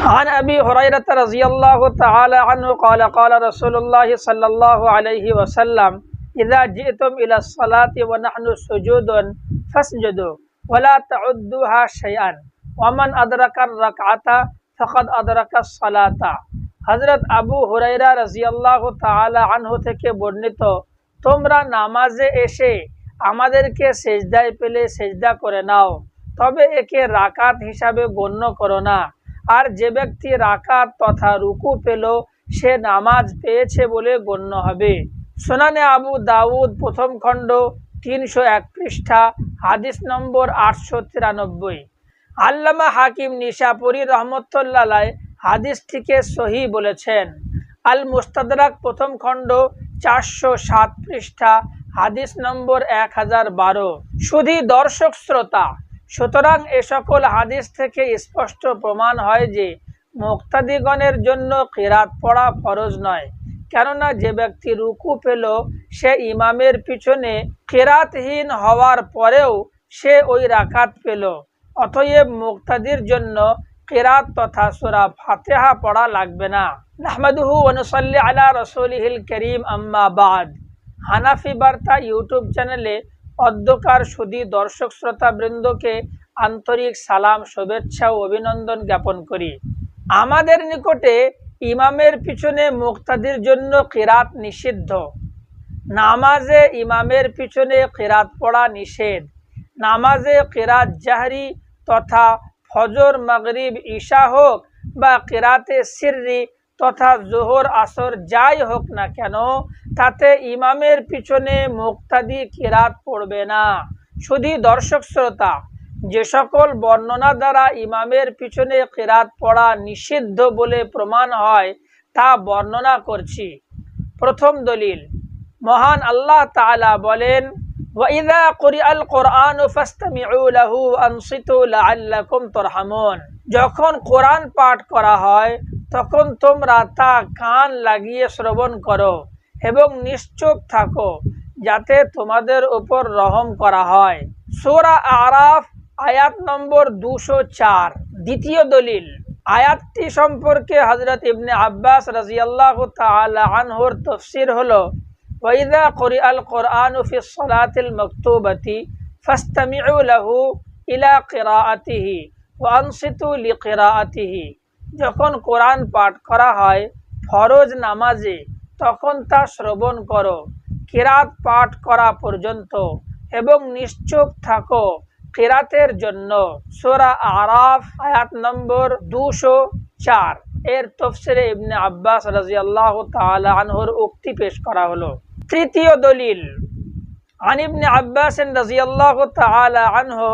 عن أبي هريرة رضي الله تعالى عنه قال قال رسول الله صلى الله عليه وسلم إذا جئتم إلى الصلاة ونحن سجود فاسجدوا ولا تعدوها شيئا ومن أدرك الركعة فقد أدرك الصلاة। হযরত আবু হুরায়রা রাদিয়াল্লাহু তাআলা আনহু থেকে বর্ণিত, তোমরা নামাজে এসে আমাদেরকে সেজদায় পেলে সেজদা করে নাও, তবে একে রাকাত হিসাবে গণ্য করো না। আর যে ব্যক্তি রাকাত তথা রুকু পেল সে নামাজ পেয়েছে বলে গণ্য হবে। সুনানে আবু দাউদ প্রথম খণ্ড 301 পৃষ্ঠা, হাদিস নম্বর 893। আল্লামা হাকিম নিশাপুরী রহমতুল্লাহ আলাইহি হাদিসটিকে সহি বলেছেন। আল মুস্তাদরাক প্রথম খণ্ড 407 পৃষ্ঠা, হাদিস নম্বর 1012। শুধু দর্শক শ্রোতা, সুতরাং এ সকল হাদিস থেকে স্পষ্ট প্রমাণ হয় যে মুক্তাদিগণের জন্য কিরাত পড়া ফরজ নয়, কেননা যে ব্যক্তি রুকু পেল সে ইমামের পিছনে কিরাতহীন হওয়ার পরেও সে ওই রাকাত পেল, অতএব মুক্তাদির জন্য কিরাত তথা সূরা ফাতিহা পড়া লাগবে না। নাহমাদুহু ওয়া নুসাল্লি আলা রাসূলিহিল কারীম, আম্মা বাদ। হানাফি বার্তা ইউটিউব চ্যানেলে অধ্যকার সুধী দর্শক শ্রোতা বৃন্দকে আন্তরিক সালাম, শুভেচ্ছা ও অভিনন্দন জ্ঞাপন করি। আমাদের নিকটে ইমামের পিছনে মুক্তাদির জন্য কিরাত নিষিদ্ধ। নামাজে ইমামের পিছনে কিরাত পড়া নিষেধ। নামাজে কিরাত জাহরি তথা ফজর, মাগরিব, ঈশা হোক বা কিরাতে সিররি তথা জোহর, আসর যাই হোক না কেন, তাতে ইমামের পিছনে মুক্তাদি কিরাত পড়বে না। শুধু দর্শক শ্রোতা, যে সকল বর্ণনা দ্বারা ইমামের পিছনে কিরাত পড়া নিষিদ্ধ বলে প্রমাণ হয় তা বর্ণনা করছি। প্রথম দলিল, মহান আল্লাহ তাআলা বলেন, ওয়াইযা কুরিআল কুরআনু ফাসতামিউ লাহু ওয়ানসিতু লাআল্লাকুম তুরহামুন। যখন কোরআন পাঠ করা হয় তখন তোমরা তা কান লাগিয়ে শ্রবণ করো এবং নিশ্চুপ থাকো যাতে তোমাদের উপর রহম করা হয়। সূরা আরাফ আয়াত নম্বর 204। দ্বিতীয় দলিল, আয়াতটি সম্পর্কে হযরত ইবনে আব্বাস রাদিয়াল্লাহু তাআলা আনহুর তাফসীর হলো, ওয়াইযা কুরিআল কুরআনু ফিস সালাতিল মাকতুবাতি ফাসতামিউ লাহু ইলা কিরাআতিহি ওয়া আনসিতু লিকিরাআতিহি। যখন কোরআন পাঠ করা হয় ফরজ নামাজে তখন তা শ্রবণ করো কিরাত পাঠ করা পর্যন্ত এবং নিশ্চুপ থাকো কিরাতের জন্য। সূরা আরাফ আয়াত নম্বর 204 এর তাফসীরে ইবনে আব্বাস রাদিয়াল্লাহু তাআলা আনহুর উক্তি পেশ করা হলো। তৃতীয় দলিল, আন ইবনে আব্বাস রাদিয়াল্লাহু তাআলা আনহু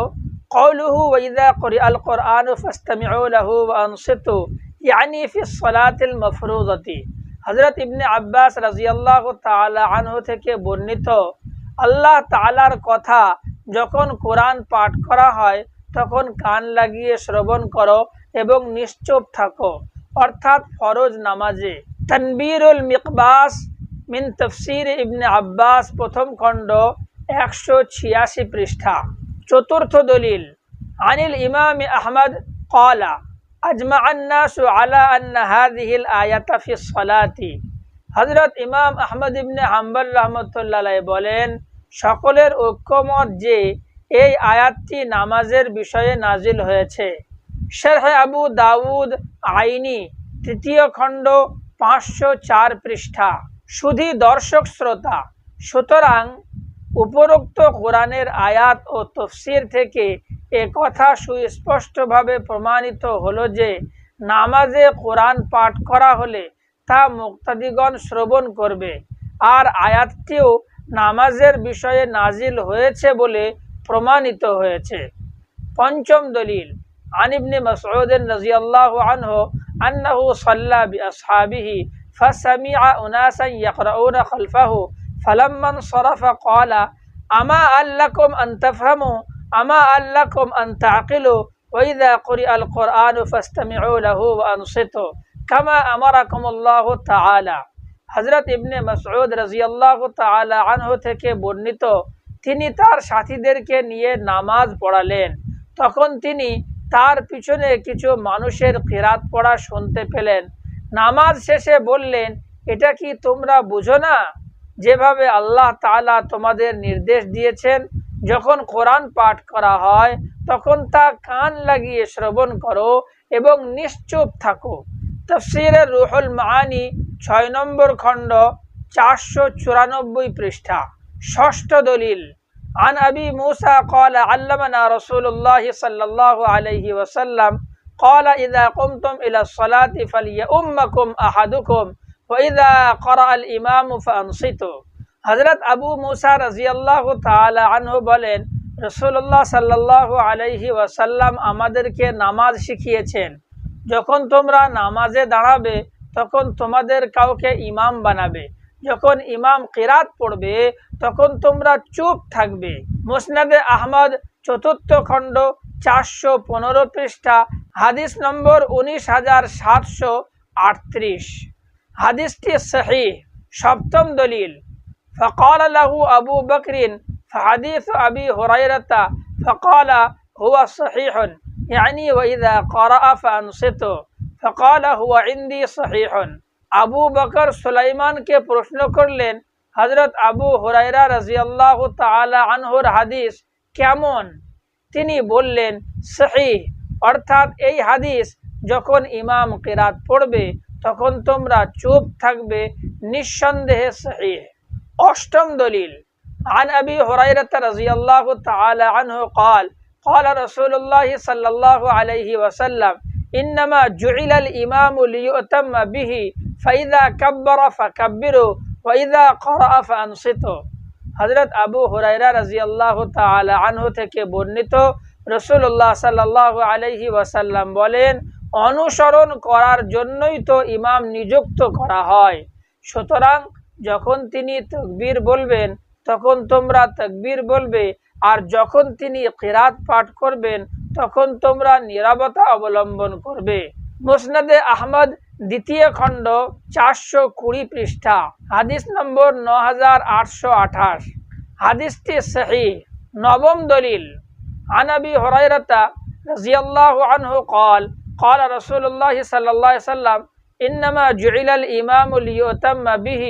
قوله وإذا قرئ القرآن فاستمعوا له وأنصتوا يعني في الصلاة المفروضة। হযরত ইবনে আব্বাস রাদিয়াল্লাহু তাআলা আনহু থেকে বর্ণিত, আল্লাহ তাআলার কথা যখন কোরআন পাঠ করা হয় তখন কান লাগিয়ে শ্রবণ করো এবং নিশ্চুপ থাকো, অর্থাৎ ফরজ নামাজে। তানবীরুল মিকবাস মিন তাফসীর ইবনে আব্বাস প্রথম খণ্ড 186 পৃষ্ঠা। চতুর্থ দলিল, আনিল ইমাম আহমদ ক্বালা আজমাআন নাসু আলা আন্না হাযিহিল আয়াতা ফিস সালাতি। হযরত ইমাম আহমদ ইবনে হাম্বল রাহমাতুল্লাহ আলাইহি বলেন, সকলের ঐক্যমত যে এই আয়াতটি নামাজের বিষয়ে নাজিল হয়েছে। শরহ আবু দাউদ আইনি তৃতীয় খণ্ড 504 পৃষ্ঠা। শুধু দর্শক শ্রোতা, সুতরাং উপরোক্ত কোরআনের আয়াত ও তাফসীর থেকে এ কথা সুস্পষ্টভাবে প্রমাণিত হলো যে নামাজে কোরআন পাঠ করা হলে তা মুক্তাদিগণ শ্রবণ করবে, আর আয়াতটিও নামাজের বিষয়ে নাজিল হয়েছে বলে প্রমাণিত হয়েছে। পঞ্চম দলিল, আন ইবনে মাসউদ রাদিয়াল্লাহু আনহু আন্নাহু সাল্লা বিআসহাবিহি ফাসামিআ উনাসান ইয়াকরাউনা খালফাহু ফালাম্মা ইনসারাফা ক্বালা আমা আল্লাকুম আন তাফহামু আমা আল্লাকুম আন তাআকিলু ওয়াইযা কুরিআল কুরআনু ফাসতামিউ লাহু ওয়া আনসিতু কামা আমারাকুমুল্লাহু তাআলা। হযরত ইবনে মাসউদ রাদিয়াল্লাহু তাআলা আনহু থেকে বর্ণিত, তিনি তার সাথীদেরকে নিয়ে নামাজ পড়ালেন। তখন তিনি তার পিছনে কিছু মানুষের কিরাত পড়া শুনতে পেলেন। নামাজ শেষে বললেন, এটা কি তোমরা বুঝো না যেভাবে আল্লাহ তাআলা তোমাদের নির্দেশ দিয়েছেন যখন কোরআন পাঠ করা হয় তখন তা কান লাগিয়ে শ্রবণ করো এবং নিশ্চুপ থাকো। তাফসীরে রুহুল মাআনি 6 নম্বর খণ্ড 494 পৃষ্ঠা। ষষ্ঠ দলিল, عن أبي موسى قال علمنا رسول الله صلى الله عليه وسلم قال إذا قمتم إلى الصلاة فليؤمكم أحدكم وإذا قرأ الإمام فأنصتوا। হযরত আবু মুসা রাদিয়াল্লাহু তাআলা আনহু বলেন, রাসূলুল্লাহ সাল্লাল্লাহু আলাইহি ওয়াসাল্লাম আমাদেরকে নামাজ শিখিয়েছেন, যখন তোমরা নামাজে দাঁড়াবে তখন তোমাদের কাউকে ইমাম বানাবে, যখন ইমাম কিরাত পড়বে তখন তোমরা চুপ থাকবে। মুসনাদে আহমদ 4th খণ্ড 415 পৃষ্ঠা, হাদিস নম্বর 19738। হাদিসটি সহিহ। সপ্তম দলিল, فقال له أبو بكر فحديث أبي هريرة فقال هو صحيح يعني وإذا قرأ فأنصتوا فقال هو عندي صحيح। আবু বকর সুলাইমানকে প্রশ্ন করলেন, হযরত আবু হুরায়রা রাদিয়াল্লাহু তাআলা আনহুর হাদিস কেমন? তিনি বললেন, সহিহ, অর্থাৎ এই হাদিস যখন ইমাম কিরাত পড়বে তখন তোমরা চুপ থাকবে, নিঃসন্দেহে সহিহ। অষ্টম দলিল, عن أبي هريرة رضي الله تعالى عنه قال قال رسول الله صلى الله عليه وسلم إنما جعل الإمام ليؤتم به فإذا كبر فكبروا وإذا قرأ فأنصتوا। হযরত আবু হুরায়রা রাদিয়াল্লাহু তাআলা আনহু থেকে বর্ণিত, রাসূলুল্লাহ সাল্লাল্লাহু আলাইহি ওয়াসাল্লাম বলেন, অনুসরণ করার জন্যই তো ইমাম নিযুক্ত করা হয়, সুতরাং যখন তিনি তাকবীর বলবেন তখন তোমরা তাকবীর বলবে, আর যখন তিনি কিরাত পাঠ করবেন তখন তোমরা নীরবতা অবলম্বন করবে। মুসনাদে আহমদ 2য় খণ্ড 420 পৃষ্ঠা, হাদিস নম্বর 9828। হাদিসটি সহিহ। নবম দলিল, عن أبي هريرة رضي الله عنه قال قال رسول الله صلى الله عليه وسلم إنما جعل الإمام ليؤتم به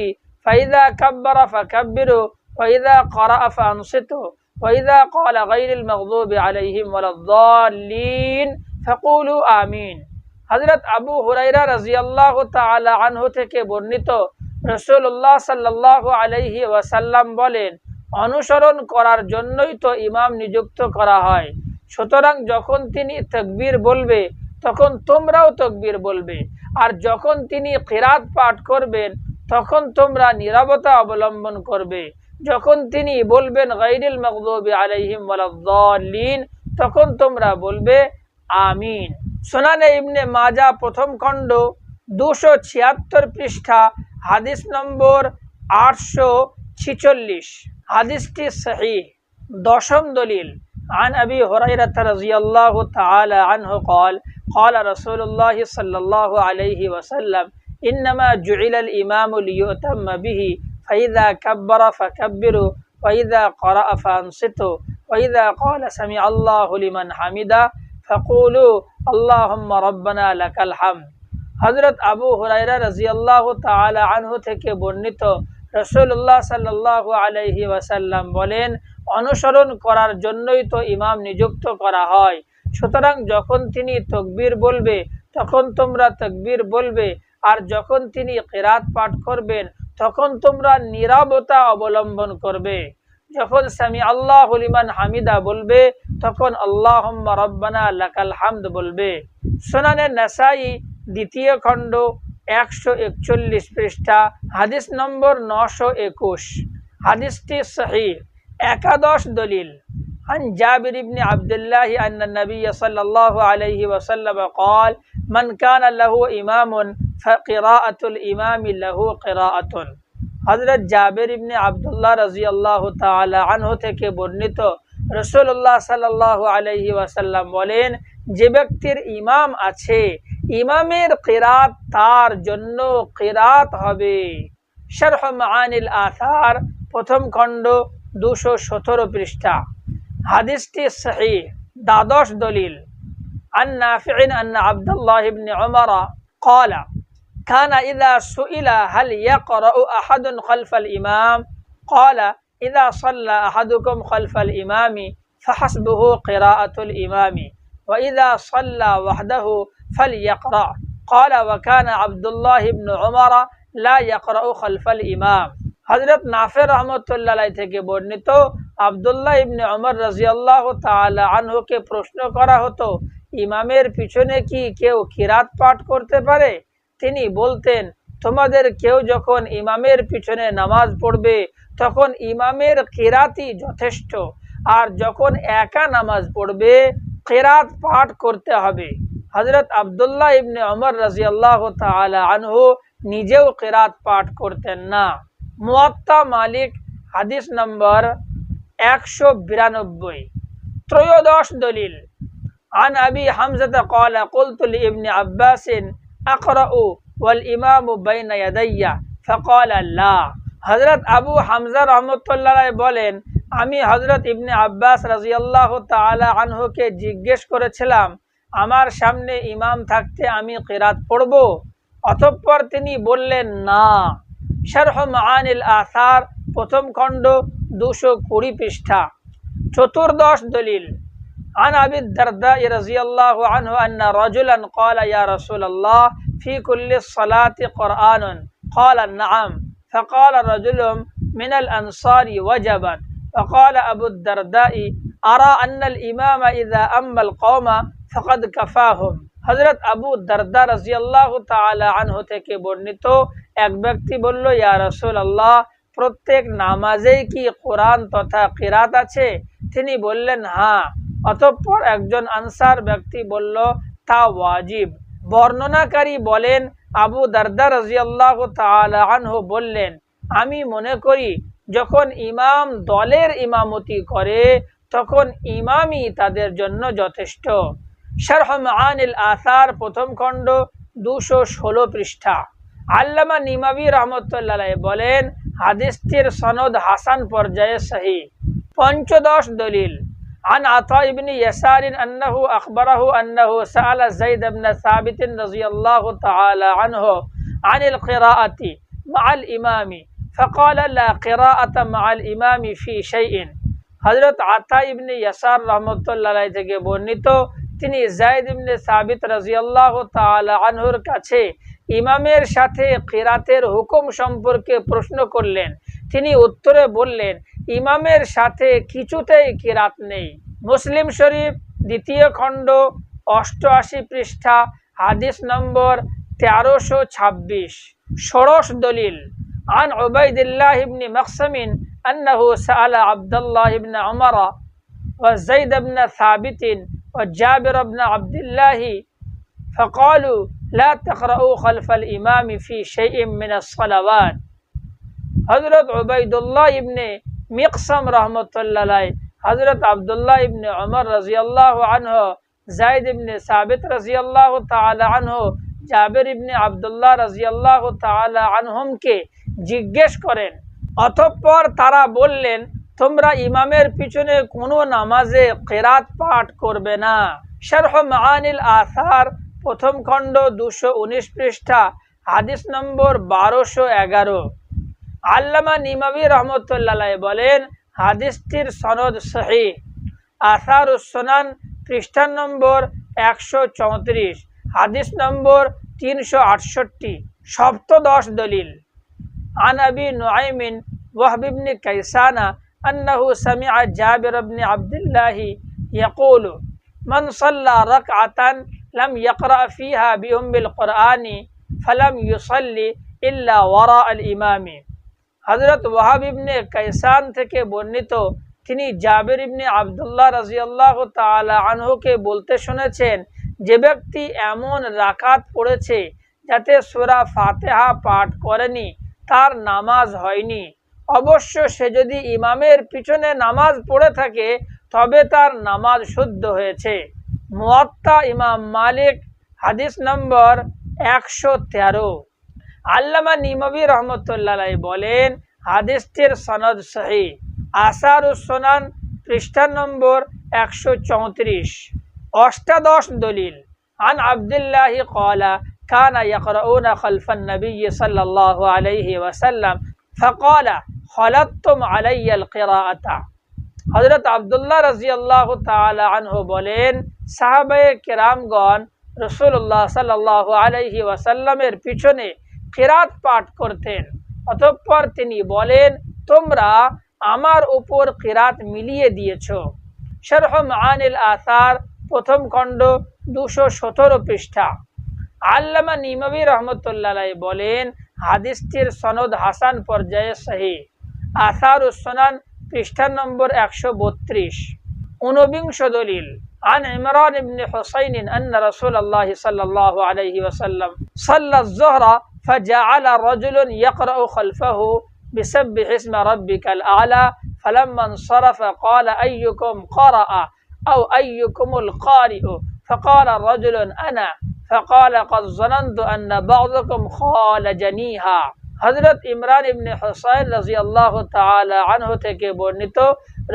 فإذا كبر فكبروا وإذا قرأ فأنصتوا وإذا قال غير المغضوب عليهم ولا الضالين فقولوا آمين। হযরত আবু হুরায়রা রাদিয়াল্লাহু তাআলা আনহু থেকে বর্ণিত, রাসূলুল্লাহ সাল্লাল্লাহু আলাইহি ওয়াসাল্লাম বলেন, অনুসরণ করার জন্যই তো ইমাম নিযুক্ত করা হয়, সুতরাং যখন তিনি তাকবীর বলবে তখন তোমরাও তাকবীর বলবে, আর যখন তিনি কিরাত পাঠ করবেন তখন তোমরা নীরবতা অবলম্বন করবে। যখন তিনি বলবেন গায়রিল মাগদুবি আলাইহিম ওয়ালাদ-দাল্লিন তখন তোমরা বলবে আমিন। সুনানে ইবনে মাজাহ 1ম খণ্ড 276 পৃষ্ঠা, হাদিস নম্বর 846। হাদিসটি সহিহ। দশম দলিল, عن أبي هريرة رضي الله تعالى عنه قال قال رسول الله صلى الله عليه وسلم إنما جعل الإمام ليؤتم به فإذا كبر فكبروا وإذا قرأ فأنصتوا وإذا قال سمع الله لمن حمده فقولوا اللهم ربنا لك الحمد। হযরত আবু হুরায়রা রাদিয়াল্লাহু তাআলা আনহু থেকে বর্ণিত, রাসূলুল্লাহ সাল্লাল্লাহু আলাইহি ওয়াসাল্লাম বলেন, অনুসরণ করার জন্যই তো ইমাম নিযুক্ত করা হয়, সুতরাং যখন তিনি তাকবীর বলবে তখন তোমরা তাকবীর বলবে, আর যখন তিনি কিরাত পাঠ করবেন তখন তোমরা নীরবতা অবলম্বন করবে। যখন সামি আল্লাহু লিমান হামিদা বলবে তখন আল্লাহুম্মা রাব্বানা লাকাল হামদ বলবে। সুনানে নাসাই 2য় খণ্ড 141 পৃষ্ঠা, হাদিস নম্বর 921। হাদিসটি সহিহ। একাদশ দলিল, عن جابر بن عبد الله أن النبي صلى الله عليه وسلم قال من كان له إمام فقراءة الإمام له قراءة। হযরত জাবের ইবনে আব্দুল্লাহ রাদিয়াল্লাহু তাআলা আনহু থেকে বর্ণিত, রাসূলুল্লাহ সাল্লাল্লাহু আলাইহি ওয়াসাল্লাম বলেন, যে ব্যক্তির ইমাম আছে ইমামের কিরাত তার জন্য কিরাত হবে। শরহ মাআনিল আসার 1ম খণ্ড 217 পৃষ্ঠা। হাদিসটি সহিহ। দ্বাদশ দলিল, عن نافع أن عبد الله بن عمر قال كان إذا سئل هل يقرأ أحد خلف الإمام قال إذا صلى أحدكم خلف الإمام فحسبه قراءة الإمام وإذا صلى وحده فليقرأ قال وكان عبد الله بن عمر لا يقرأ خلف الإمام। হযরত নাফে রাহমাতুল্লাহ আলাইহি থেকে বর্ণিত আব্দুল্লাহ ইবনে ওমর রাদিয়াল্লাহু তাআলা আনহুকে প্রশ্ন করা হতো, ইমামের পিছনে কি কেউ কিরাত পাঠ করতে পারে? তিনি বলতেন, তোমাদের কেউ যখন ইমামের পিছনে নামাজ পড়বে তখন ইমামের কিরাতই যথেষ্ট, আর যখন একা নামাজ পড়বে কিরাত পাঠ করতে হবে। হযরত আব্দুল্লাহ ইবনে ওমর রাদিয়াল্লাহু তাআলা আনহু নিজেও কিরাত পাঠ করতেন না। মুয়াত্তা মালিক হাদিস নম্বর 192। ত্রয়োদশ দলিল عن أبي حمزة قال قلت لابن عباس أقرأ والإمام بين يدي فقال لا। হযরত আবু হামজা রাহমাতুল্লাহ আলাইহি বলেন, আমি হযরত ইবনে আব্বাস রাদিয়াল্লাহু তাআলা আনহুকে জিজ্ঞেস করেছিলাম, আমার সামনে ইমাম থাকতে আমি কিরাত পড়ব? অতঃপর তিনি বললেন না। শারহ মাআনিল আসার প্রথম খণ্ড 220 পৃষ্ঠা। চতুর্দশ দলিল عن أبي الدرداء رضي الله عنه أن رجلا قال يا رسول الله في كل الصلاة قرآن قال نعم فقال رجل من الأنصار وجبت فقال أبو الدرداء أرى أن الإمام إذا أما القوم فقد كفاهم। হযরত আবু দারদা রাদিয়াল্লাহু তাআলা আনহু থেকে বর্ণিত এক ব্যক্তি বলল, ইয়া রাসূলুল্লাহ, প্রত্যেক নামাজেই কি কোরআন তথা কিরাত আছে? তিনি বললেন হ্যাঁ। অতঃপর একজন আনসার ব্যক্তি বলল, তা ওয়াজিব। বর্ণনাকারী বলেন, আবু দারদা রাদিয়াল্লাহু তাআলা আনহু বললেন, আমি মনে করি যখন ইমাম দলের ইমামতি করে তখন ইমামই তাদের জন্য যথেষ্ট। শারহ মাআনিল আসার প্রথম খণ্ড 216 পৃষ্ঠা। আল্লামা নিমাবী রাহমাতুল্লাহ আলাইহি বলেন, হাদিসটির সনদ হাসান পর্যায়ে সহিহ। পঞ্চদশ দলিল عن عطاء بن يسار أنه أخبره أنه سأل زيد بن ثابت رضي الله تعالى عنه عن القراءة مع الإمام فقال لا قراءة مع الإمام في شيء। হযরত আতা ইবনে ইয়াসার রাহমাতুল্লাহ আলাইহি থেকে বর্ণিত, তিনি যায়েদ ইবনে সাবিত রাদিয়াল্লাহু তাআলা আনহুর কাছে ইমামের সাথে কিরাতের হুকুম সম্পর্কে প্রশ্ন করলেন। তিনি উত্তরে বললেন, ইমামের সাথে কিছুতেই কিরাত নেই। মুসলিম শরীফ দ্বিতীয় খণ্ড 88 পৃষ্ঠা, হাদিস নম্বর 1326। ষোড়শ দলিল عن عبيد الله بن مقسم أنه سأل عبد الله بن عمر وزيد بن ثابت وجابر بن عبد الله فقالوا لا تقرأوا خلف الإمام في شيء من الصلوات। হযরত উবাইদুল্লাহ ইবনে মিকসাম রাহমাতুল্লাহ আলাইহি হযরত আব্দুল্লাহ ইবনে ওমর রাদিয়াল্লাহু আনহু, যায়েদ ইবনে সাবিত রাদিয়াল্লাহু তাআলা আনহু, জাবের ইবনে আব্দুল্লাহ রাদিয়াল্লাহু তাআলা আনহুমকে জিজ্ঞেস করেন। অতঃপর তারা বললেন, তোমরা ইমামের পিছনে কোনো নামাজে কিরাত পাঠ করবে না। শারহ মাআনিল আসার প্রথম খণ্ড 219 পৃষ্ঠা, হাদিস নম্বর 1211। আল্লামা নিমাবী রাহমাতুল্লাহ আলাইহি বলেন, হাদিসটির সনদ সহিহ। আসারুস সুনান পৃষ্ঠা নম্বর 134, হাদিস নম্বর 368। সপ্তদশ দলিল عن أبي نعيم وهب بن كيسان أنه سمع جابر بن عبد الله يقول من صلى ركعة لم يقرأ فيها بأم القرآن فلم يصلي إلا وراء الإمام। হযরত ওয়াহাব ইবনে কায়সান থেকে বর্ণিত, তিনি জাবের ইবনে আব্দুল্লাহ রাদিয়াল্লাহু তাআলা আনহুকে বলতে শুনেছেন, যে ব্যক্তি এমন রাকাত পড়েছে যাতে সূরা ফাতিহা পাঠ করেনি তার নামাজ হয়নি। অবশ্য সে যদি ইমামের পিছনে নামাজ পড়ে থাকে তবে তার নামাজ শুদ্ধ হয়েছে। মুয়াত্তা ইমাম মালিক হাদিস নম্বর 113। আল্লামা নিমাবী রাহমাতুল্লাহ আলাইহি বলেন, হাদিসটির সনদ সহিহ। আসারুস সুনান পৃষ্ঠা নম্বর 134। অষ্টাদশ দলিল। আন আব্দুল্লাহি ক্বালা কানা ইয়াকরাউনা খালফান নবী সাল্লাল্লাহু আলাইহি ওয়াসাল্লাম ফাকালা খালাততুম আলাইয়াল কিরাআতা। হযরত আব্দুল্লাহ রাদিয়াল্লাহু তাআলা আনহু বলেন, সাহাবায়ে কেরামগণ রাসূলুল্লাহ সাল্লাল্লাহু আলাইহি ওয়াসাল্লামের পিছনে কিরাত পাঠ করতেন। অতঃপর তিনি বলেন, তোমরা আমার উপর কিরাত মিলিয়ে দিয়েছো। শরহ মাআনিল আসার প্রথম খণ্ড 217 পৃষ্ঠা। আল্লামা নিমাবী রহমতুল্লাহ আলাইহি বলেন, হাদিসটির সনদ হাসান পর্যায়ে সহিহ। আসারুস সুনান পৃষ্ঠা নম্বর 132। 19 দলিল। عن عمران بن حسين أن رسول الله صلى الله عليه وسلم صلى الظهر فجعل رجل يقرأ خلفه بسبح اسم ربك الأعلى فلما انصرف قال أيكم قرأ أو أيكم القارئ فقال رجل أنا فقال قد ظننت أن بعضكم خالجنيها। হযরত ইমরান ইবনে হুসাইন রাদিয়াল্লাহু তাআলা আনহু থেকে বর্ণিত,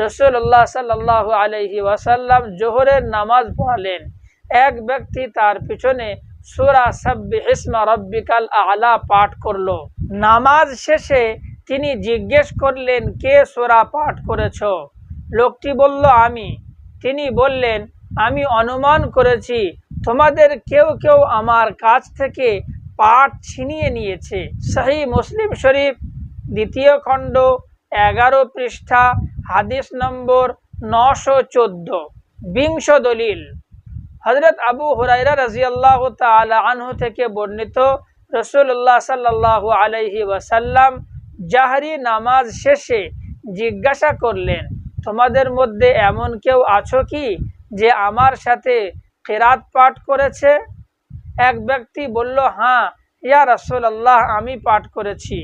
রাসূলুল্লাহ সাল্লাল্লাহু আলাইহি ওয়াসাল্লাম জোহরের নামাজ পড়ালেন। এক ব্যক্তি তার পিছনে সূরা সাব্বিহ ইসমা রাব্বিকাল আ'লা পাঠ করলো। নামাজ শেষে তিনি জিজ্ঞেস করলেন, কে সূরা পাঠ করেছো? লোকটি বলল, আমি। তিনি বললেন, আমি অনুমান করেছি তোমাদের কেউ কেউ আমার কাছ থেকে পাঠ ছিনিয়ে নিয়েছে। সহিহ মুসলিম শরীফ দ্বিতীয় খণ্ড 11 পৃষ্ঠা, হাদিস নম্বর 914। 20 দলিল। হযরত আবু হুরায়রা রাদিয়াল্লাহু তাআলা আনহু থেকে বর্ণিত, রাসূলুল্লাহ সাল্লাল্লাহু আলাইহি ওয়াসাল্লাম জাহরি নামাজ শেষে জিজ্ঞাসা করলেন, তোমাদের মধ্যে এমন কেউ আছো কি যে আমার সাথে কিরাত পাঠ করেছে? এক ব্যক্তি বলল, হ্যাঁ ইয়া রাসূলুল্লাহ, আমি পাঠ করেছি।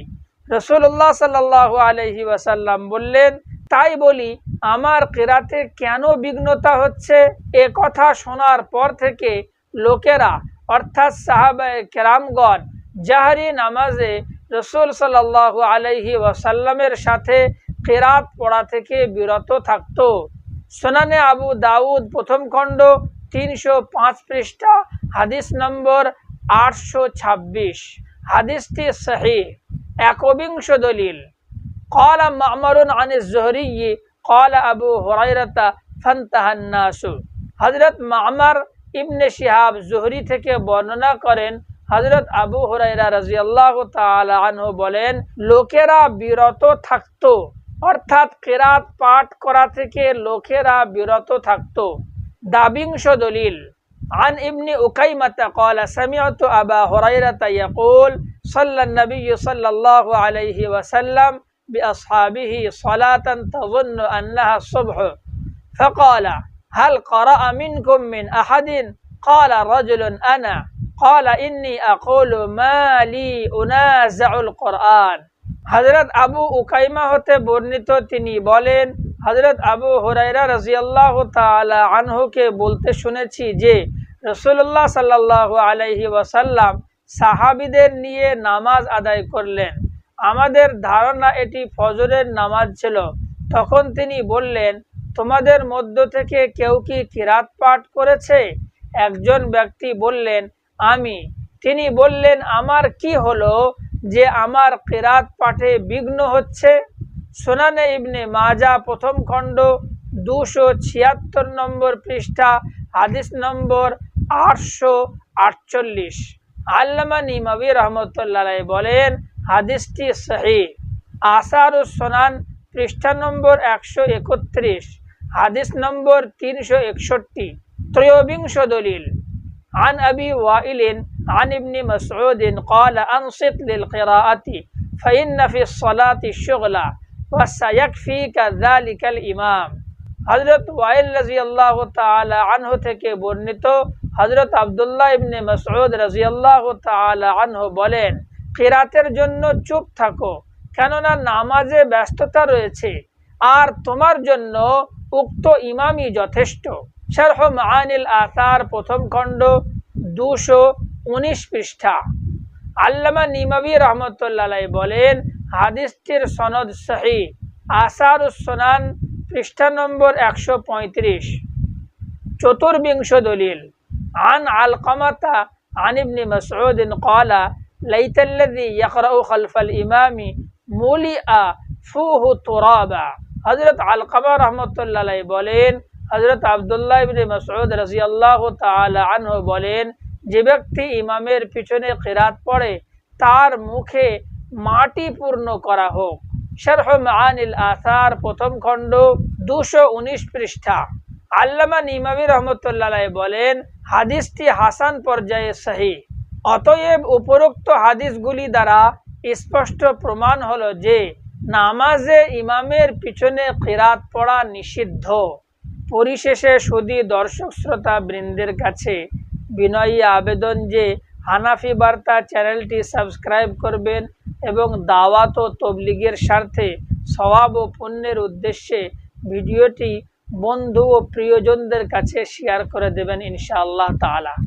রাসূলুল্লাহ সাল্লাল্লাহু আলাইহি ওয়াসাল্লাম বললেন, তাই বলি আমার কিরাতে কেন বিঘ্নতা হচ্ছে? এ কথা শোনার পর থেকে লোকেরা অর্থাৎ সাহাবায়ে কেরামগণ জাহরি নামাজে রাসূল সাল্লাল্লাহু আলাইহি ওয়াসাল্লামের সাথে কিরাত পড়া থেকে বিরত থাকত। সুনানে আবু দাউদ প্রথম খণ্ড 305 পৃষ্ঠা, হাদিস নম্বর 826। হাদিসটি সহিহ। 21 দলিল। قال معمر عن الزهري قال أبو هريرة فانتهى الناس। হযরত মা'মার ইবনে শিহাব জুহরি থেকে বর্ণনা করেন, হযরত আবু হুরায়রা রাদিয়াল্লাহু তাআলা আনহু বলেন, লোকেরা বিরত থাকতো, অর্থাৎ কিরাত পাঠ করা থেকে লোকেরা বিরত থাকতো। 22 দলিল। عن ابن أكيمة قال سمعت أبا هريرة يقول صلى النبي صلى الله عليه وسلم بأصحابه صلاة تظن أنها الصبح فقال هل قرأ منكم من أحد؟ قال رجل أنا قال إني أقول ما لي أنازع القرآن। হযরত আবু উকাইমা হতে বর্ণিত, তিনি বলেন, হযরত আবু হুরায়রা রাদিয়াল্লাহু তাআলা আনহুকে বলতে শুনেছি যে রাসূলুল্লাহ সাল্লাল্লাহু আলাইহি ওয়াসাল্লাম সাহাবীদের নিয়ে নামাজ আদায় করলেন। আমাদের ধারণা এটি ফজরের নামাজ ছিল। তখন তিনি বললেন, তোমাদের মধ্য থেকে কেউ কি কিরাত পাঠ করেছে? একজন ব্যক্তি বললেন, আমি। তিনি বললেন, আমার কি হলো যে আমার কিরাত পাঠে বিঘ্ন হচ্ছে? সুনানে ইবনে মাজা প্রথম খণ্ড 276 নম্বর পৃষ্ঠা, হাদিস নম্বর 848। আল্লামা নিমাবী রহমতুল্লাহ আলাইহি বলেন, হাদিসটি সহিহ। আসারুস সুনান পৃষ্ঠা নম্বর 131, হাদিস নম্বর 361। 23 দলিল। عن أبي وائل عن ابن مسعود قال أنصت للقراءة فإن في الصلاة الشغلة وسيكفيك ذلك الإمام। হযরত ওয়াইল রাদিয়াল্লাহু তাআলা আনহু থেকে বর্ণিত, হযরত আব্দুল্লাহ ইবনে মাসউদ রাদিয়াল্লাহু তাআলা আনহু বলেন, কিরাতের জন্য চুপ থাকো, কেননা নামাজে ব্যস্ততা রয়েছে, আর তোমার জন্য উক্ত ইমামই যথেষ্ট। শরহ মাআনিল আসার প্রথম খণ্ড 219 পৃষ্ঠা। আল্লামা নিমাবী রহমতুল্লাহ আলাইহি বলেন, হাদিসটির সনদ সহিহ। আসারুস সুনান পৃষ্ঠা নম্বর 135। চতুর্বিংশ দলিল আন আলকামাতা আন ইবনে মাসউদ قال ليت الذي يقرأ خلف الإمام ملئ فوه ترابا। হযরত আলকামা রাহমাতুল্লাহ আলাইহি বলেন, হযরত আব্দুল্লাহ ইবনে মাসউদ রাদিয়াল্লাহু তাআলা আনহু বলেন, যে ব্যক্তি ইমামের পিছনে কিরাত পড়ে তার মুখে মাটি পূর্ণ করা হোক। শারহ মাআনিল আসার প্রথম খণ্ড 219 পৃষ্ঠা। আল্লামা নিমাবী রহমতুল্লাহ আলাইহি বলেন, হাদিসটি হাসান পর্যায়ে সহিহ। অতএব উপরোক্ত হাদিসগুলি দ্বারা স্পষ্ট প্রমাণ হলো যে নামাজে ইমামের পিছনে কিরাত পড়া নিষিদ্ধ। পরিশেষে সুধী দর্শক শ্রোতা বৃন্দের কাছে বিনয়ী আবেদন যে হানাফি বার্তা চ্যানেলটি সাবস্ক্রাইব করবেন এবং দাওয়াত ও তবলিগের স্বার্থে সওয়াব ও পুণ্যের উদ্দেশ্যে ভিডিওটি বন্ধু ও প্রিয়জনদের কাছে শেয়ার করে দেবেন ইনশাআল্লাহ তাআলা।